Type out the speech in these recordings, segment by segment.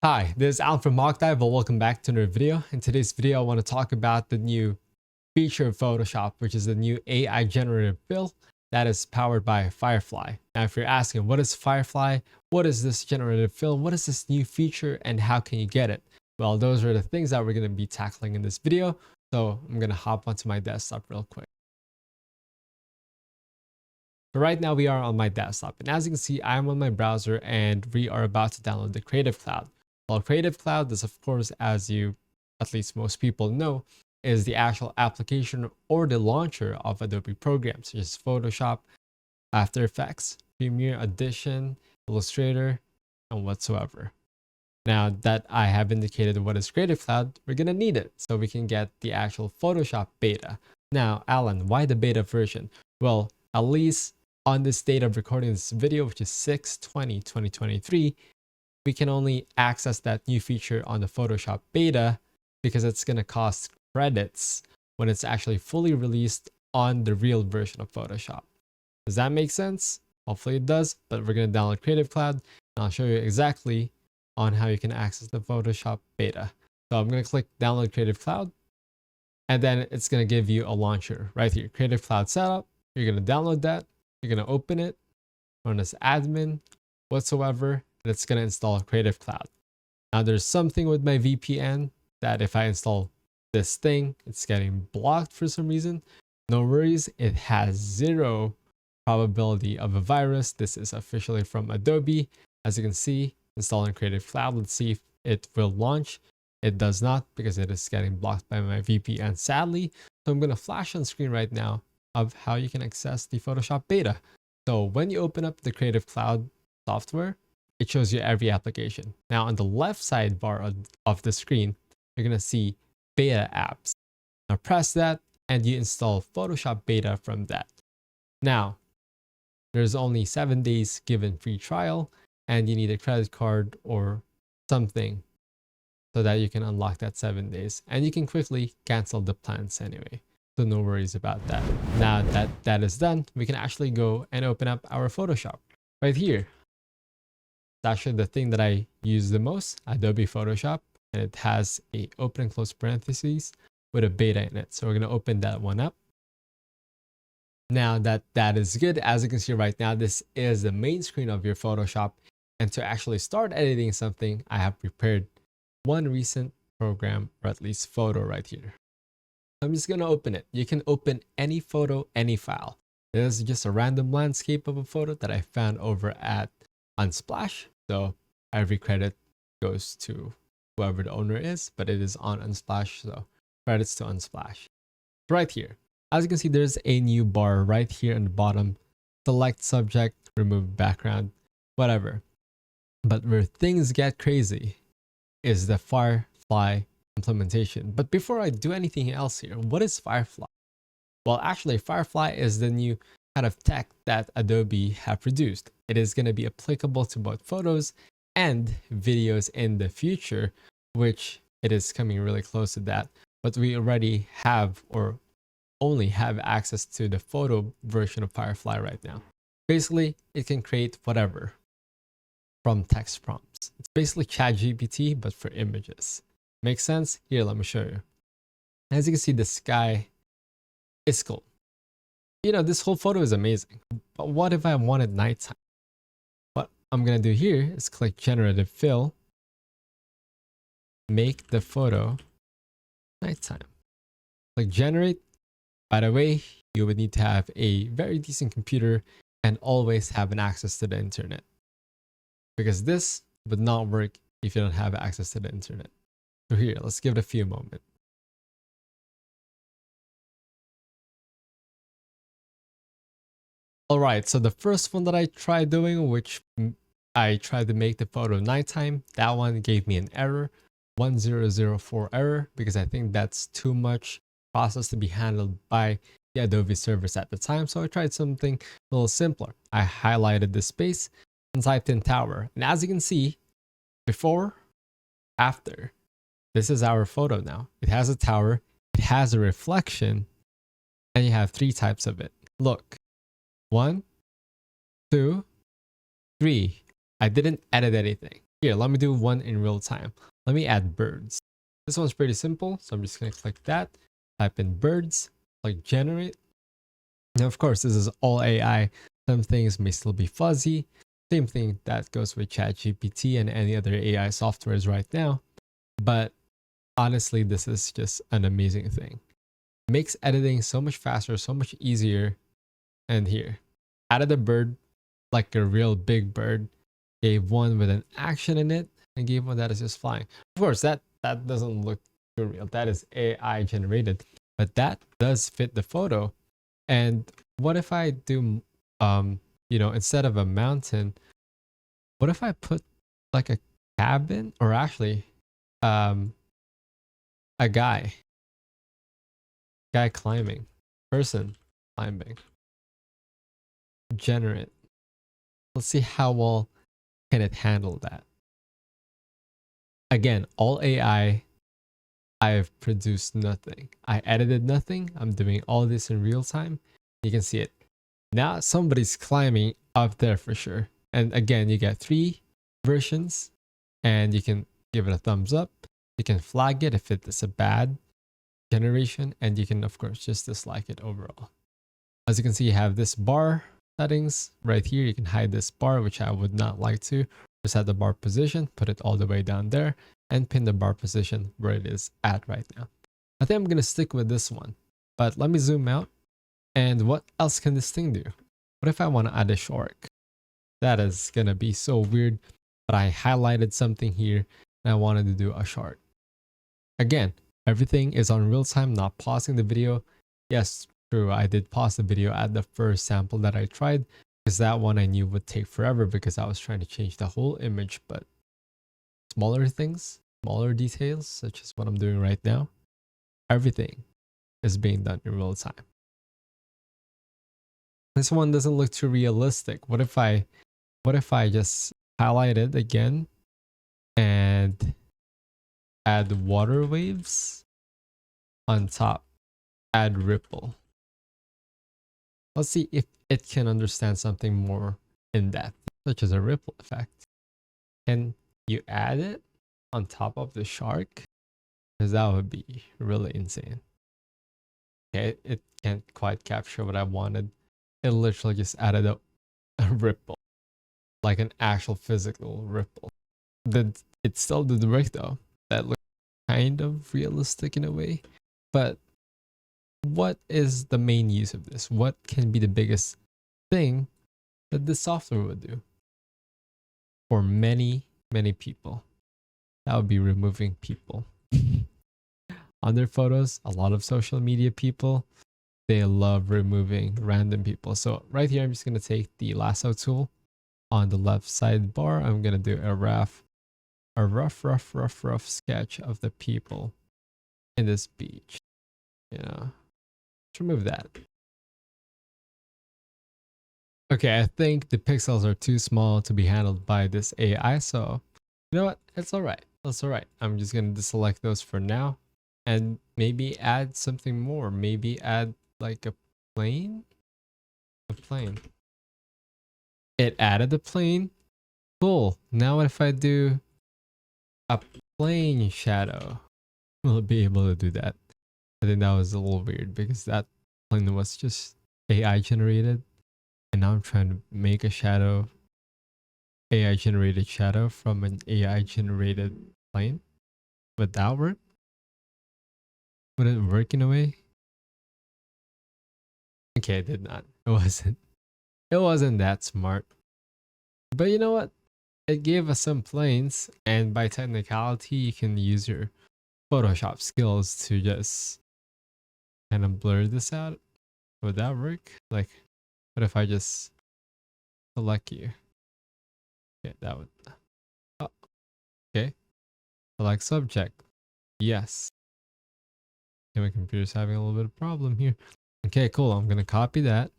Hi, this is Alan from Mockdive. Well, welcome back to another video. In today's video, I want to talk about the new feature of Photoshop, which is the new AI generative fill that is powered by Firefly. Now, if you're asking, what is Firefly? What is this generative fill? What is this new feature and how can you get it? Well, those are the things that we're going to be tackling in this video. So I'm going to hop onto my desktop real quick. So right now we are on my desktop, and as you can see, I'm on my browser and we are about to download the Creative Cloud. Well, Creative Cloud is, of course, as you, at least most people know, is the actual application or the launcher of Adobe programs such as Photoshop, After Effects, Premiere, Audition, Illustrator, and whatsoever. Now that I have indicated what is Creative Cloud, we're going to need it so we can get the actual Photoshop beta. Now, Alan, why the beta version? Well, at least on this date of recording this video, which is 6/20/2023, we can only access that new feature on the Photoshop beta because it's going to cost credits when it's actually fully released on the real version of Photoshop. Does that make sense? Hopefully it does, but we're going to download Creative Cloud and I'll show you exactly on how you can access the Photoshop beta. So I'm going to click download Creative Cloud and then it's going to give you a launcher right here, Creative Cloud setup. You're going to download that. You're going to open it, run as admin, whatsoever, and it's going to install Creative Cloud. Now there's something with my VPN that if I install this thing, it's getting blocked for some reason. No worries, it has zero probability of a virus. This is officially from Adobe. As you can see, installing Creative Cloud. Let's see if it will launch. It does not because it is getting blocked by my VPN, sadly. So I'm going to flash on screen right now of how you can access the Photoshop beta. So when you open up the Creative Cloud software, it shows you every application. Now on the left sidebar of the screen, you're going to see beta apps. Now press that and you install Photoshop beta from that. Now, there's only 7 days given free trial and you need a credit card or something so that you can unlock that 7 days. And you can quickly cancel the plans anyway. So no worries about that. Now that that is done, we can actually go and open up our Photoshop right here. It's actually the thing that I use the most, Adobe Photoshop, and it has a open and close parentheses with a beta in it. So we're going to open that one up. Now that that is good, as you can see right now, this is the main screen of your Photoshop. And to actually start editing something, I have prepared one recent program, or at least photo right here. I'm just going to open it. You can open any photo, any file. This is just a random landscape of a photo that I found over at Unsplash. So every credit goes to whoever the owner is, but it is on Unsplash. So credits to Unsplash. Right here, as you can see, there's a new bar right here in the bottom. Select subject, remove background, whatever. But where things get crazy is the Firefly implementation. But before I do anything else here, what is Firefly? Well, actually, Firefly is the new kind of tech that Adobe have produced. It is going to be applicable to both photos and videos in the future, which it is coming really close to that. But we already have or only have access to the photo version of Firefly right now. Basically, it can create whatever from text prompts. It's basically ChatGPT, but for images. Makes sense? Here, let me show you. As you can see, the sky is cool. You know, this whole photo is amazing. But what if I wanted nighttime? What I'm going to do here is click Generative Fill. Make the photo nighttime. Click Generate. By the way, you would need to have a very decent computer and always have an access to the internet. Because this would not work if you don't have access to the internet. So here, let's give it a few moments. All right, so the first one that I tried doing, which I tried to make the photo nighttime, that one gave me an error, 1004 error, because I think that's too much process to be handled by the Adobe servers at the time. So I tried something a little simpler. I highlighted the space and typed in tower. And as you can see, before, after, this is our photo now. It has a tower, it has a reflection, and you have 3 types of it. Look, 1, 2, 3. I didn't edit anything. Here, let me do one in real time. Let me add birds. This one's pretty simple, so I'm just gonna click that, type in birds, like generate. Now, of course, this is all AI. Some things may still be fuzzy. Same thing that goes with ChatGPT and any other AI softwares right now. But honestly, this is just an amazing thing. It makes editing so much faster, so much easier. And here, added a bird, like a real big bird, gave one with an action in it, and gave one that is just flying. Of course, that doesn't look too real. That is AI generated, but that does fit the photo. And what if I do, instead of a mountain, what if I put like a cabin, or actually, um, a guy climbing, person climbing, generate. Let's see how well can it handle that. Again, all AI. I've produced nothing. I edited nothing. I'm doing all this in real time. You can see it. Now somebody's climbing up there for sure. And again, you get 3 versions and you can give it a thumbs up. You can flag it if it is a bad generation, and you can of course just dislike it overall. As you can see, you have this bar settings right here. You can hide this bar, which I would not like to. Just at the bar position, put it all the way down there, and pin the bar position where it is at right now. I think I'm going to stick with this one, but let me zoom out. And what else can this thing do? What if I want to add a shark? That is going to be so weird, but I highlighted something here and I wanted to do a shark. Again, everything is on real time, not pausing the video. Yes, true, I did pause the video at the first sample that I tried, because that one I knew would take forever because I was trying to change the whole image. But smaller things, smaller details, such as what I'm doing right now, everything is being done in real time. This one doesn't look too realistic. What if I just highlight it again and add water waves on top, add ripple. Let's see if it can understand something more in depth, such as a ripple effect. Can you add it on top of the shark? Because that would be really insane. Okay, it can't quite capture what I wanted. It literally just added a ripple, like an actual physical ripple. It still did the work though. That looked kind of realistic in a way. But what is the main use of this? What can be the biggest thing that this software would do? For many, many people, that would be removing people. On their photos, a lot of social media people, they love removing random people. So right here, I'm just going to take the lasso tool on the left sidebar. I'm going to do a rough sketch of the people in this beach. Let's remove that. Okay, I think the pixels are too small to be handled by this AI. So you know what? It's all right. That's all right. I'm just going to deselect those for now and maybe add something more. Maybe add like a plane. A plane. It added a plane. Cool. Now what if I do a plane shadow? We'll be able to do that. I think that was a little weird because that plane was just AI generated. And now I'm trying to make a shadow, AI generated shadow from an AI generated plane. Would that work? Would it work in a way? Okay, it did not. It wasn't. It wasn't that smart. But you know what? It gave us some planes, and by technicality, you can use your Photoshop skills to just kind of blur this out. Would that work? Like, what if I just select you? Okay, that would. Oh, okay. Select subject. Yes. Okay, my computer's having a little bit of problem here. Okay, cool. I'm gonna copy that.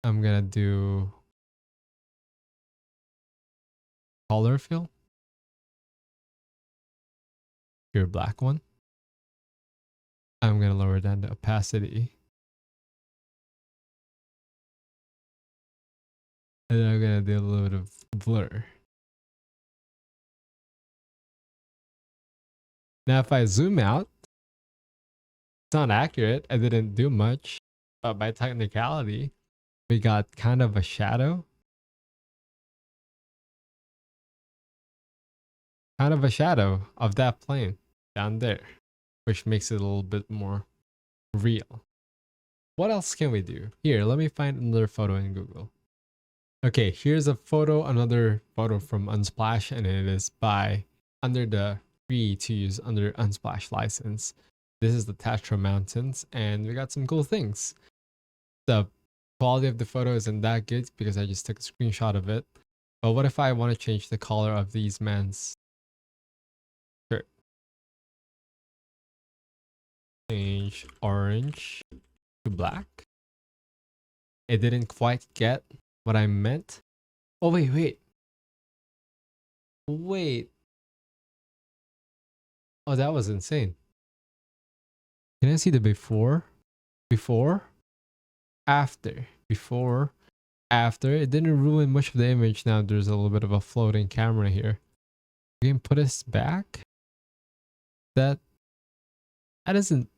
I'm gonna do color fill. Your black one. I'm gonna lower down the opacity. And then I'm gonna do a little bit of blur. Now, if I zoom out, it's not accurate. I didn't do much, but by technicality, we got kind of a shadow. Kind of a shadow of that plane down there, which makes it a little bit more real. What else can we do? Here, let me find another photo in Google. Okay, here's a photo, another photo from Unsplash, and it is by under the free to use under Unsplash license. This is the Tatra Mountains, and we got some cool things. The quality of the photo isn't that good because I just took a screenshot of it. But what if I want to change the color of these men's shirt? Change orange to black. It didn't quite get what I meant. Oh, wait. Oh, that was insane. Can I see the before? After. It didn't ruin much of the image. Now there's a little bit of a floating camera here. We can put us back. That isn't.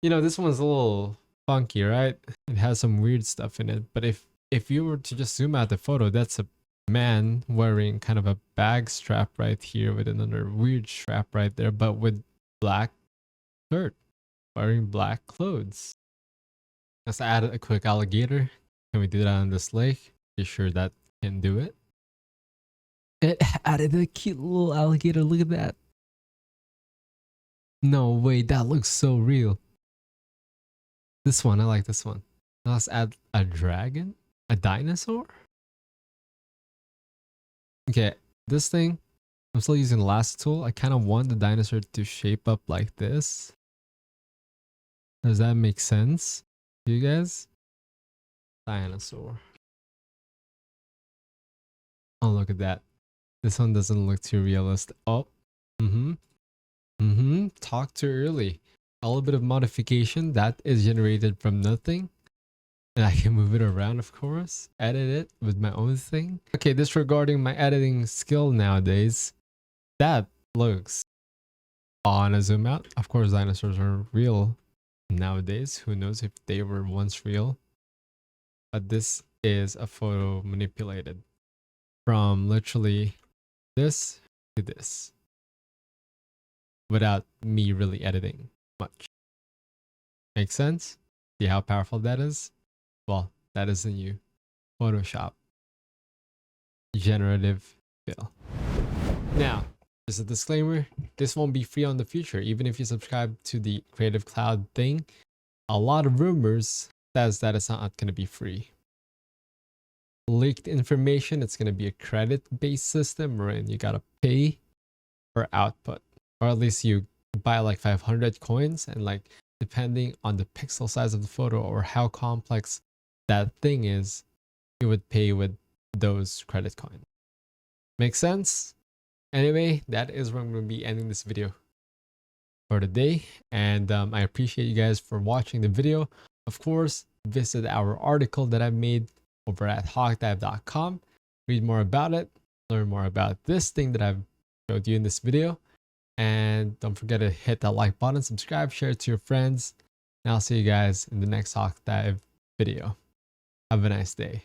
You know, this one's a little funky, right? It has some weird stuff in it. But if you were to just zoom out the photo, that's a man wearing kind of a bag strap right here with another weird strap right there, but with black shirt, wearing black clothes. Let's add a quick alligator. Can we do that on this lake? You sure that can do it? It added a cute little alligator. Look at that. No way, that looks so real. This one, I like this one. Now let's add a dragon, a dinosaur. Okay, this thing, I'm still using the last tool. I kind of want the dinosaur to shape up like this. Does that make sense to you guys? Dinosaur. Oh, look at that. This one doesn't look too realistic. Oh, talk too early. A little bit of modification that is generated from nothing. And I can move it around, of course. Edit it with my own thing. Okay, disregarding my editing skill nowadays, that looks on a zoom out. Of course, dinosaurs are real nowadays. Who knows if they were once real? But this is a photo manipulated from literally this to this without me really editing much. Make sense? See how powerful that is? Well, that is the new Photoshop Generative Fill. Now, just a disclaimer, this won't be free on the future. Even if you subscribe to the Creative Cloud thing, a lot of rumors says that it's not going to be free. Leaked information, it's going to be a credit-based system wherein you got to pay for output. Or at least you buy like 500 coins, and like depending on the pixel size of the photo or how complex that thing is, you would pay with those credit coins. Make sense? Anyway, that is where I'm going to be ending this video for today. And I appreciate you guys for watching the video. Of course, visit our article that I made over at hawkdive.com. Read more about it. Learn more about this thing that I've showed you in this video. And don't forget to hit that like button, subscribe, share it to your friends. And I'll see you guys in the next Hawk Dive video. Have a nice day.